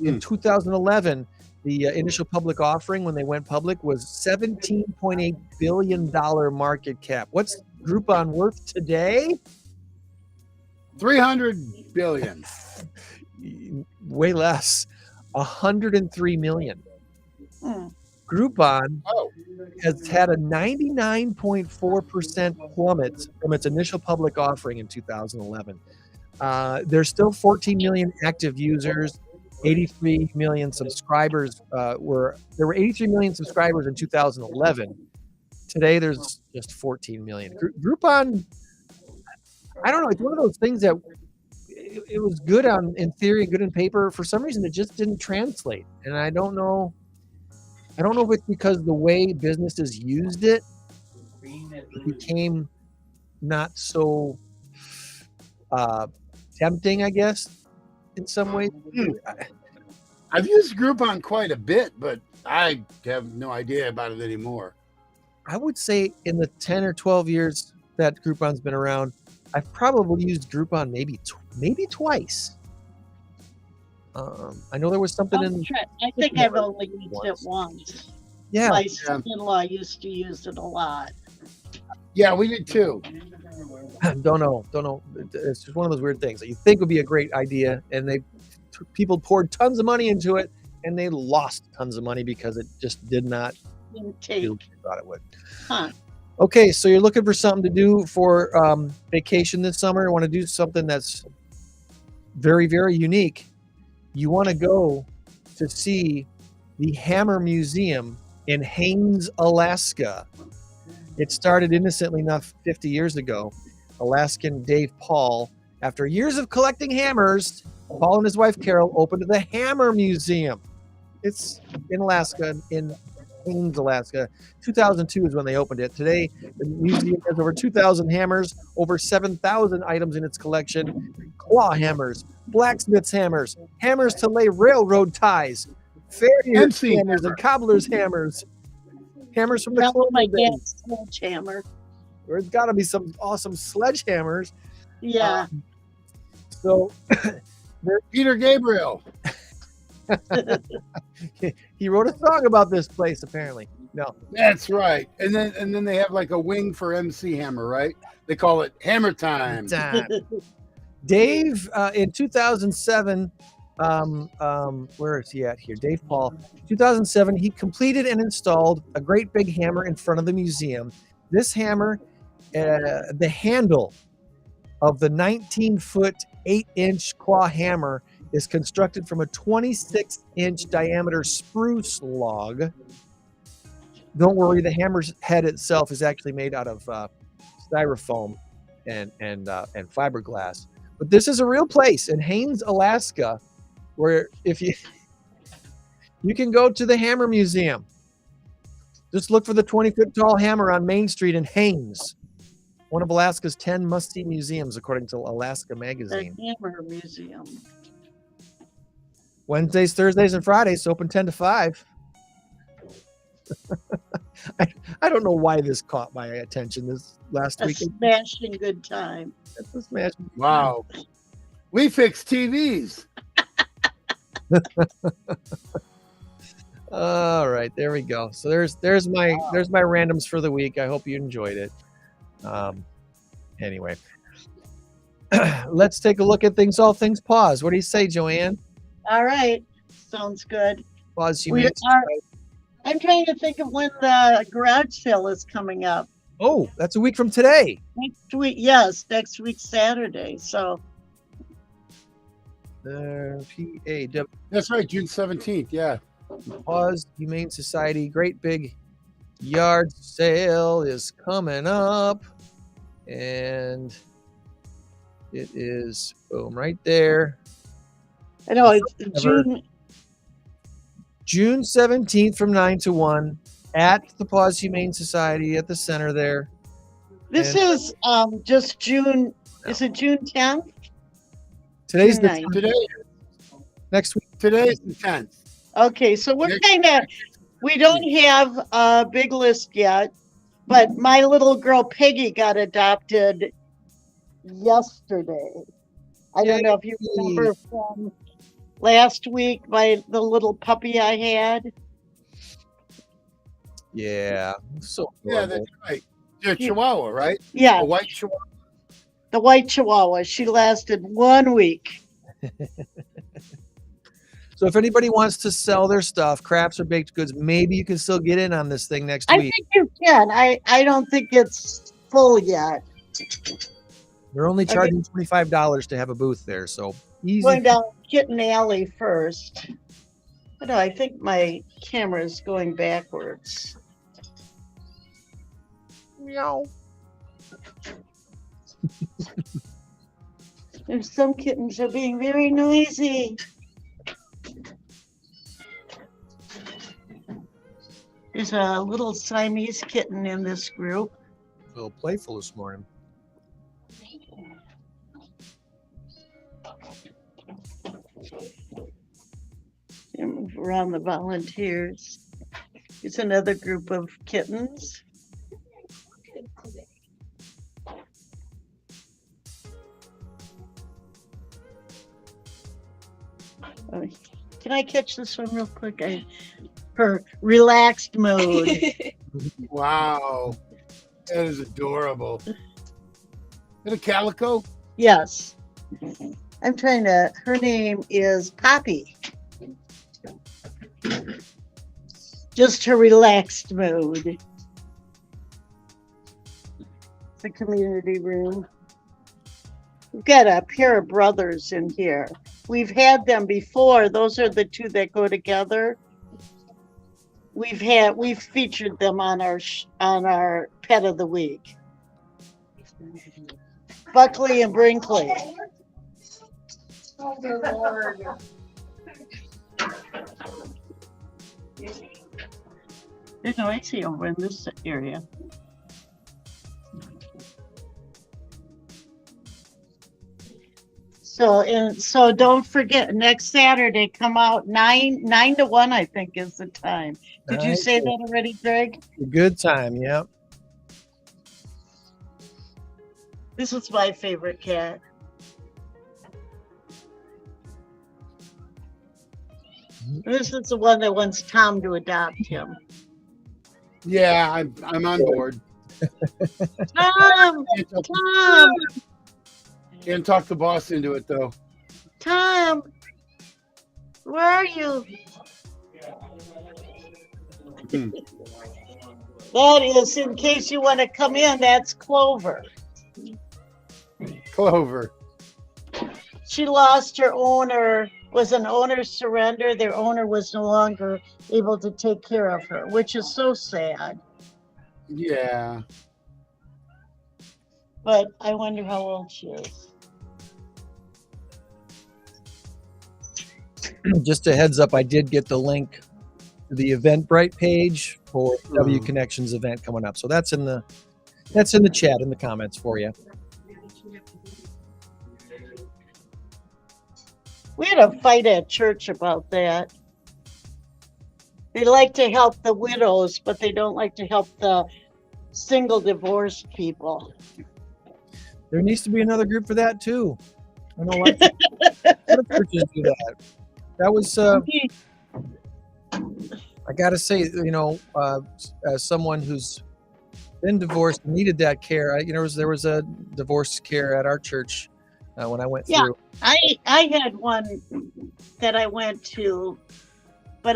In 2011, the initial public offering when they went public was $17.8 billion market cap. What's Groupon worth today? $300 billion. Way less. $103 million. Groupon has had a 99.4% plummet from its initial public offering in 2011. There's still 14 million active users, 83 million subscribers. There were 83 million subscribers in 2011. Today, there's just 14 million. Groupon, I don't know. It's one of those things that it was good in theory, good in paper. For some reason, it just didn't translate, and I don't know. I don't know if it's because the way businesses used it became not so tempting, I guess, in some ways. I've used Groupon quite a bit, but I have no idea about it anymore. I would say in the 10 or 12 years that Groupon's been around, I've probably used Groupon maybe twice. I know there was something in. I think I've only used it once. Yeah. My son-in-law used to use it a lot. Yeah, we did too. Don't know. It's just one of those weird things that you think would be a great idea, and people poured tons of money into it, and they lost tons of money because it just did not do what you thought it would. Huh. Okay, so you're looking for something to do for vacation this summer. You want to do something that's very, very unique. You want to go to see the Hammer Museum in Haines, Alaska. It started innocently enough 50 years ago. Alaskan Dave Paul, after years of collecting hammers, Paul and his wife Carol opened the Hammer Museum. It's in Alaska, in Haines, Alaska. 2002 is when they opened it. Today, the museum has over 2,000 hammers, over 7,000 items in its collection. Claw hammers, blacksmith's hammers, hammers to lay railroad ties, farrier hammers and cobbler's hammers, hammers from the dad's sledgehammer. There's got to be some awesome sledgehammers. Yeah. So, Peter Gabriel. He wrote a song about this place, apparently. No, that's right. And then they have like a wing for MC Hammer, right? They call it Hammer Time. Dave, in 2007, where is he at here? Dave Paul. 2007, he completed and installed a great big hammer in front of the museum. This hammer, the handle of the 19-foot, 8-inch claw hammer is constructed from a 26-inch diameter spruce log. Don't worry, the hammer's head itself is actually made out of styrofoam and fiberglass. But this is a real place in Haines, Alaska, where if you can go to the Hammer Museum. Just look for the 20-foot tall hammer on Main Street in Haines, one of Alaska's 10 must-see museums, according to Alaska Magazine. The Hammer Museum. Wednesdays, Thursdays, and Fridays, open 10 to 5. I don't know why this caught my attention this last week. Smashing good time. That's a smashing. Wow. We fix TVs. All right, there we go. So there's my randoms for the week. I hope you enjoyed it. Anyway, let's take a look at all things PAWS. What do you say, Joann? All right, sounds good. PAWS. I'm trying to think of when the garage sale is coming up. Oh, that's a week from today. Next week, yes, next week Saturday. So. PAW. That's right, June 17th. Yeah. PAWS Humane Society great big yard sale is coming up, and it is boom right there. I know it's June 17th from 9 to 1. at the PAWS Humane Society at the center there. This And- is just June. Is it June 10th? Today's the 9th. Today, next week. today is the 10th. Okay, so we're kind of, we don't have a big list yet, but my little girl Peggy got adopted yesterday. I don't know if you remember from last week, the little puppy I had. Yeah. So Yeah, that's right. You're a Chihuahua, right? Yeah, A white Chihuahua. the white Chihuahua. She lasted 1 week. So if anybody wants to sell their stuff, crafts or baked goods, maybe you can still get in on this thing next I week. think you can. I don't think it's full yet. They're only charging $25 to have a booth there, so easy. Going down Kitten Alley first. No, I think my camera is going backwards. Meow. There's some kittens are being very noisy. There's a little Siamese kitten in this group. A little playful this morning. And move around the volunteers. It's another group of kittens. Oh, can I catch this one real quick? For relaxed mode. Wow. That is adorable. Is it a calico? Yes. I'm trying to, her name is Poppy. Just her relaxed mood. It's a community room. We've got a pair of brothers in here. We've had them before. Those are the two that go together. We've featured them on our pet of the week. Buckley and Brinkley. Oh, dear Lord. There's no AC over in this area. So don't forget, next Saturday, come out 9 to 1, I think is the time. Did you say that already, Greg? A good time, yeah. This is my favorite cat. This is the one that wants Tom to adopt him. Yeah, I'm on board. Tom! Tom! Can't talk the boss into it, though. Tom! Where are you? That is, in case you want to come in, that's Clover. Clover. She lost her owner, was an owner surrender. Their owner was no longer able to take care of her, which is so sad. Yeah. But I wonder how old she is. Just a heads up, I did get the link to the Eventbrite page for W Connections event coming up. So that's in the chat in the comments for you. We had a fight at church about that. They like to help the widows, but they don't like to help the single divorced people. There needs to be another group for that too. I know lots of churches do that. That was, I gotta say, as someone who's been divorced and needed that care, there was a divorce care at our church when I went through. I had one that I went to, but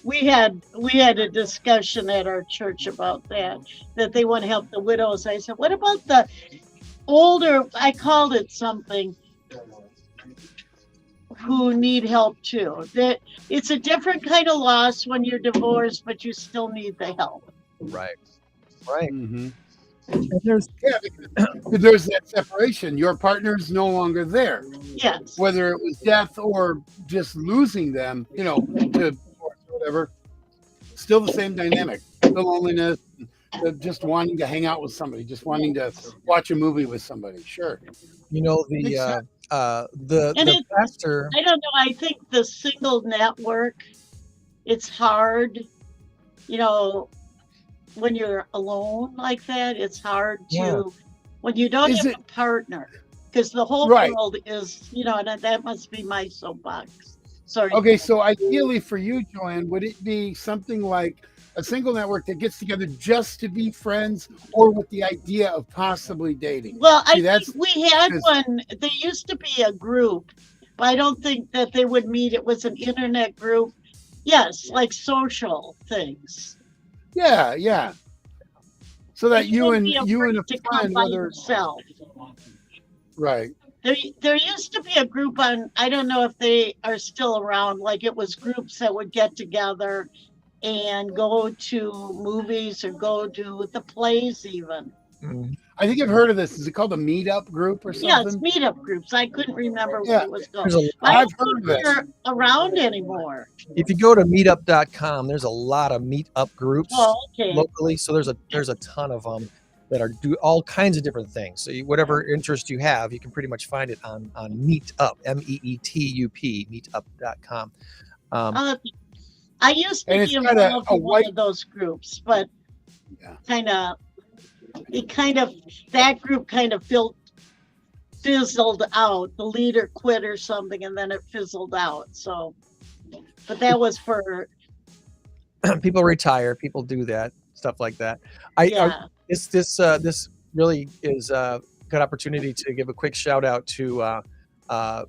we had a discussion at our church about that they want to help the widows. I said, what about the older, I called it something, who need help too? That it's a different kind of loss when you're divorced, but you still need the help. Right. Mm-hmm. There's there's that separation. Your partner's no longer there. Yes. Whether it was death or just losing them, to whatever. still the same dynamic, the loneliness, the just wanting to hang out with somebody, just wanting to watch a movie with somebody. Sure. You know, And the pastor. I don't know. I think the single network, it's hard, you know, when you're alone like that, it's hard to, when you don't have a partner, because the whole world is, you know, and that must be my soapbox. Sorry. Okay, so ideally for you, Joann, would it be something like a single network that gets together just to be friends, or with the idea of possibly dating? Well, I think we had one. There used to be a group, but I don't think that they would meet. It was an internet group. Yes, like social things. Yeah. So that you and a friend, whether yourself. Right. There used to be a group on, I don't know if they are still around, like it was groups that would get together and go to movies or go to the plays even. I think I've heard of this. Is it called a meetup group or something? Yeah, it's meetup groups. I couldn't remember what it was called. I've heard of it. Around anymore. If you go to meetup.com, there's a lot of meetup groups locally. So there's a ton of them that are do all kinds of different things. So whatever interest you have, you can pretty much find it on Meetup, MEETUP, meetup.com. I used to be involved in one of those groups, but that group kind of fizzled out. The leader quit or something, and then it fizzled out. So, but that was for people retire, people do that, stuff like that. This really is a good opportunity to give a quick shout out to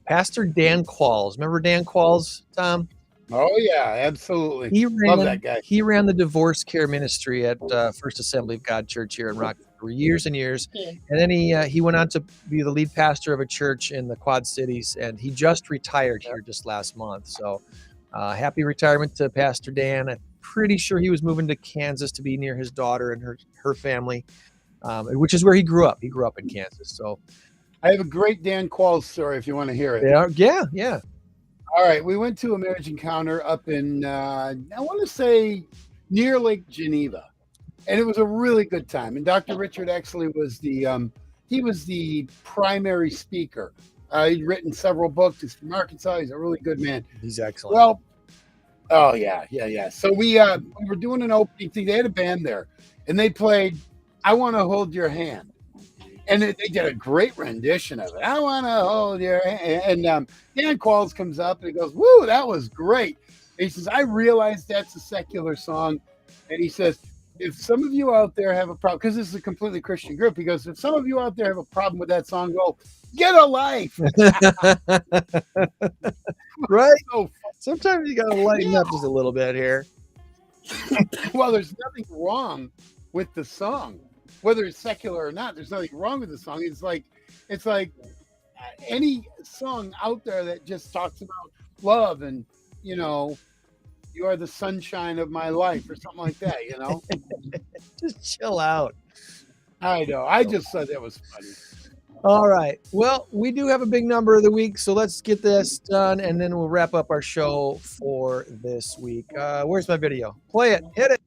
Pastor Dan Qualls. Remember Dan Qualls, Tom? Oh yeah, absolutely. Love that guy. He ran the divorce care ministry at First Assembly of God Church here in Rockford for years and years. And then he went on to be the lead pastor of a church in the Quad Cities, and he just retired here just last month. So happy retirement to Pastor Dan. I'm pretty sure he was moving to Kansas to be near his daughter and her family, which is where he grew up. He grew up in Kansas. So I have a great Dan Qualls story if you want to hear it. Yeah. All right, we went to a marriage encounter up in, I want to say, near Lake Geneva, and it was a really good time. And Dr. Richard actually was the primary speaker. He'd written several books. He's from Arkansas. He's a really good man. He's excellent. Well, oh yeah. So we were doing an opening thing. They had a band there, and they played "I Want to Hold Your Hand." And they did a great rendition of it. I want to hold your hand. And Dan Qualls comes up and he goes, "Woo, that was great." And he says, "I realize that's a secular song." And he says, "If some of you out there have a problem," because this is a completely Christian group, he goes, "If some of you out there have a problem with that song, well, get a life." Right? So sometimes you got to lighten up just a little bit here. Well, there's nothing wrong with the song. Whether it's secular or not, there's nothing wrong with the song. It's like any song out there that just talks about love and, you are the sunshine of my life or something like that, Just chill out. I know. I just thought that was funny. All right. Well, we do have a big number of the week, so let's get this done, and then we'll wrap up our show for this week. Where's my video? Play it. Hit it.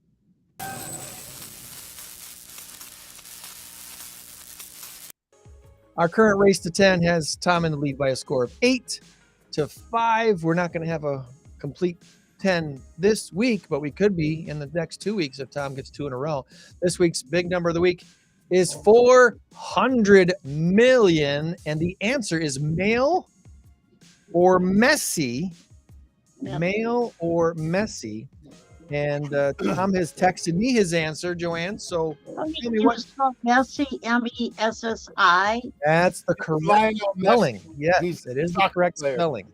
Our current race to 10 has Tom in the lead by a score of 8-5. We're not going to have a complete 10 this week, but we could be in the next 2 weeks if Tom gets 2 in a row. This week's big number of the week is 400 million, and the answer is male or Messi. Male or Messi. And Tom has texted me his answer, Joann. So tell me what Messi, MESSI. That's the correct spelling. Yes, it is the correct spelling.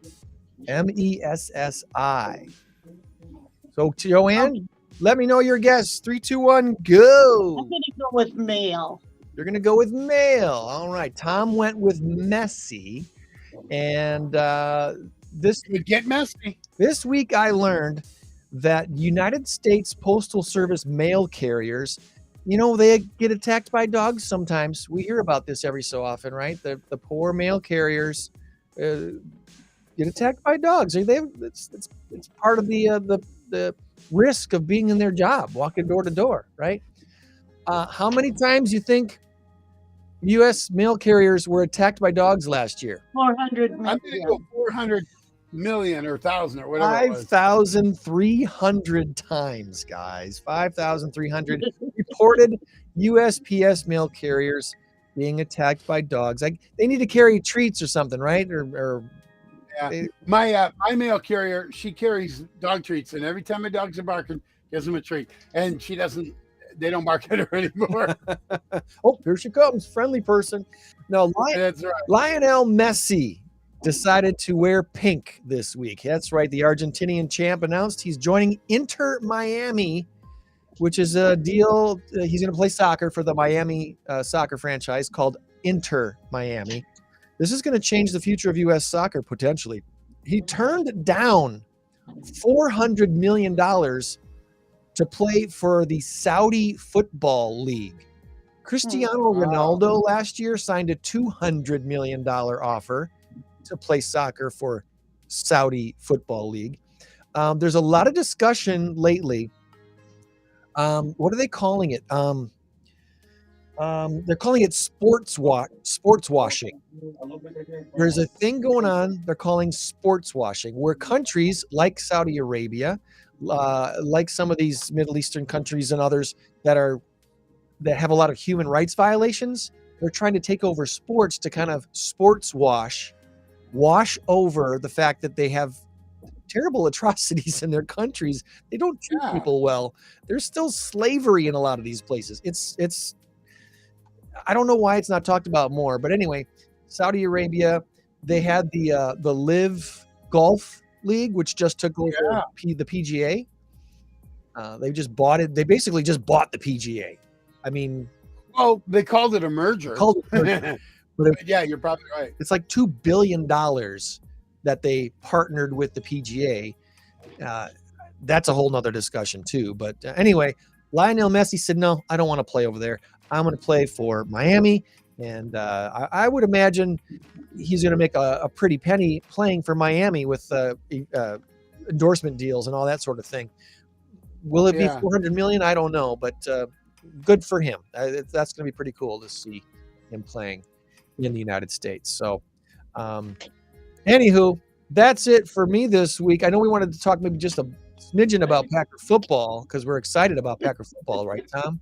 MESSI. So Joann, let me know your guess. 3, 2, 1, go. I'm gonna go with male. You're gonna go with male. All right. Tom went with Messi. And this would get messy. This week I learned that United States Postal Service mail carriers, they get attacked by dogs sometimes. We hear about this every so often, right? The poor mail carriers get attacked by dogs. It's part of the the risk of being in their job, walking door to door, right? How many times you think U.S. mail carriers were attacked by dogs last year? 400 I'm going to million. go 400 million or 1,000 or whatever it was. 5,300 times, guys. 5,300 reported USPS mail carriers being attacked by dogs. Like they need to carry treats or something, right? Or Yeah. My mail carrier, she carries dog treats, and every time my dogs are barking, gives them a treat. And they don't bark at her anymore. Oh, here she comes, friendly person. No, That's right. Lionel Messi decided to wear pink this week. That's right. The Argentinian champ announced he's joining Inter Miami, which is a deal. He's going to play soccer for the Miami soccer franchise called Inter Miami. This is going to change the future of U.S. soccer potentially. He turned down $400 million to play for the Saudi Football League. Cristiano Ronaldo last year signed a $200 million offer to play soccer for Saudi Football League. There's a lot of discussion lately. What are they calling it? They're calling it sports washing. There's a thing going on they're calling sports washing, where countries like Saudi Arabia, like some of these Middle Eastern countries and others that have a lot of human rights violations, they're trying to take over sports to kind of sports wash over the fact that they have terrible atrocities in their countries. They don't treat people well. There's still slavery in a lot of these places. It's I don't know why it's not talked about more, but anyway, Saudi Arabia, they had the Live Golf League, which just took over the PGA. They just bought it. They basically just bought the PGA. I mean, well, they called it a merger. But yeah, you're probably right. It's like $2 billion that they partnered with the PGA. That's a whole nother discussion too. But anyway, Lionel Messi said, no, I don't want to play over there. I'm going to play for Miami. And I would imagine he's going to make a pretty penny playing for Miami with endorsement deals and all that sort of thing. Will it be 400 million? I don't know, but good for him. That's going to be pretty cool to see him playing in the United States. So, anywho, that's it for me this week. I know we wanted to talk maybe just a smidgen about Packer football because we're excited about Packer football, right, Tom?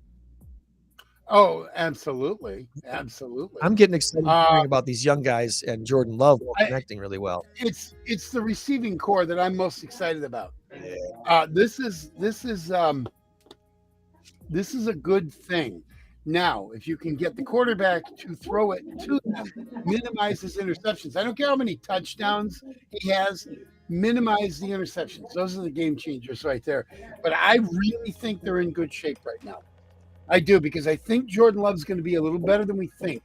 Oh, absolutely. Absolutely. I'm getting excited hearing about these young guys and Jordan Love connecting really well. It's the receiving core that I'm most excited about. This is a good thing. Now, if you can get the quarterback to throw it to them, minimize his interceptions. I don't care how many touchdowns he has, minimize the interceptions. Those are the game changers right there. But I really think they're in good shape right now. I do, because I think Jordan Love's going to be a little better than we think.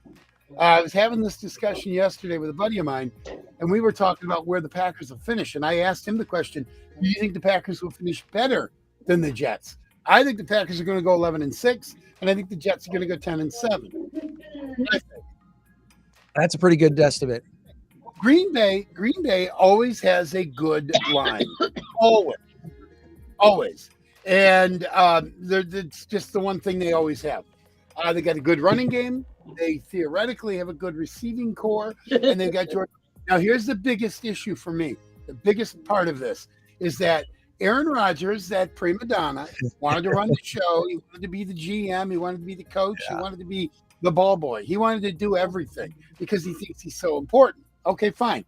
I was having this discussion yesterday with a buddy of mine, and we were talking about where the Packers will finish. And I asked him the question, do you think the Packers will finish better than the Jets? I think the Packers are going to go 11-6, and I think the Jets are going to go 10-7. That's a pretty good estimate. Green Bay always has a good line. Always. And it's just the one thing they always have. They got a good running game. They theoretically have a good receiving core, and they've got Jordan. Now, here's the biggest issue for me. The biggest part of this is that Aaron Rodgers, that prima donna, wanted to run the show. He wanted to be the GM. He wanted to be the coach. He wanted to be the ball boy. He wanted to do everything because he thinks he's so important. Okay, fine.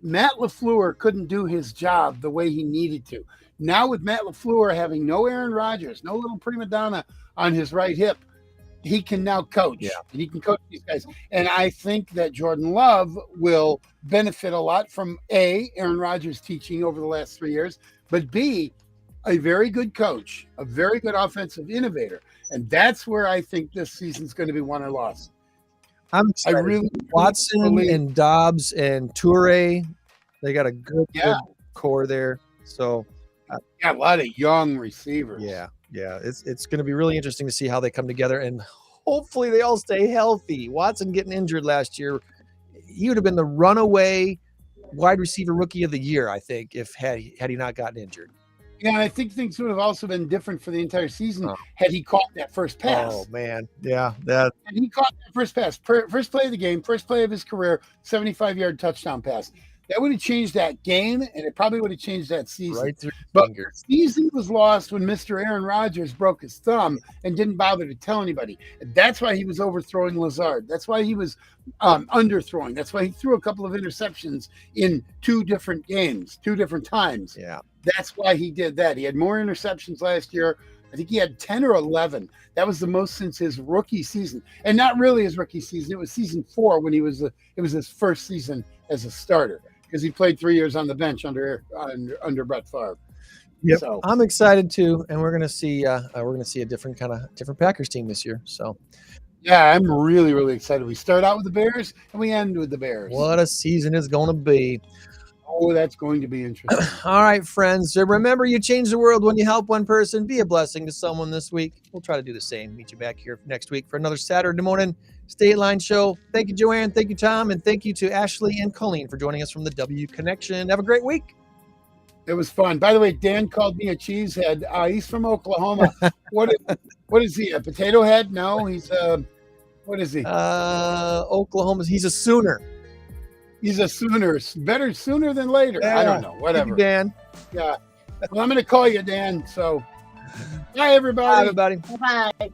Matt LaFleur couldn't do his job the way he needed to. Now with Matt LaFleur having no Aaron Rodgers, no little prima donna on his right hip, he can now coach. Yeah. He can coach these guys. And I think that Jordan Love will benefit a lot from A, Aaron Rodgers teaching over the last 3 years, but B, a very good coach, a very good offensive innovator. And that's where I think this season's going to be won or lost. I'm excited. I really Watson and Dobbs and Toure, they got a good core there. So a lot of young receivers. Yeah. It's going to be really interesting to see how they come together, and hopefully they all stay healthy. Watson getting injured last year, he would have been the runaway wide receiver rookie of the year, I think, if had he not gotten injured. Yeah, and I think things would have also been different for the entire season had he caught that first pass. Oh man, yeah, that. And he caught that first pass, first play of the game, first play of his career, 75-yard touchdown pass. That would have changed that game, and it probably would have changed that season. Right through but the season was lost when Mr. Aaron Rodgers broke his thumb and didn't bother to tell anybody. And that's why he was overthrowing Lazard. That's why he was underthrowing. That's why he threw a couple of interceptions in 2 different games, 2 different times. Yeah. That's why he did that. He had more interceptions last year. I think he had 10 or 11. That was the most since his rookie season. And not really his rookie season. It was season 4 when it was his first season as a starter, because he played 3 years on the bench under Brett Favre. Yep. So I'm excited too, and we're gonna see a different Packers team this year. So yeah, I'm really, really excited. We start out with the Bears and we end with the Bears. what a season it's gonna be. Oh, that's going to be interesting. All right, friends. So remember, you change the world when you help one person. Be a blessing to someone this week. We'll try to do the same. Meet you back here next week for another Saturday morning Stateline Show. Thank you, Joann. Thank you, Tom. And thank you to Ashley and Colleen for joining us from the W Connection. Have a great week. It was fun. By the way, Dan called me a cheesehead. He's from Oklahoma. What is he? A potato head? No, he's what is he? Oklahoma. He's a Sooner. He's a Sooner. Better sooner than later. Yeah. I don't know. Whatever. Thank you, Dan. Yeah. Well, I'm going to call you Dan. So, bye, everybody. Bye, everybody. Bye-bye.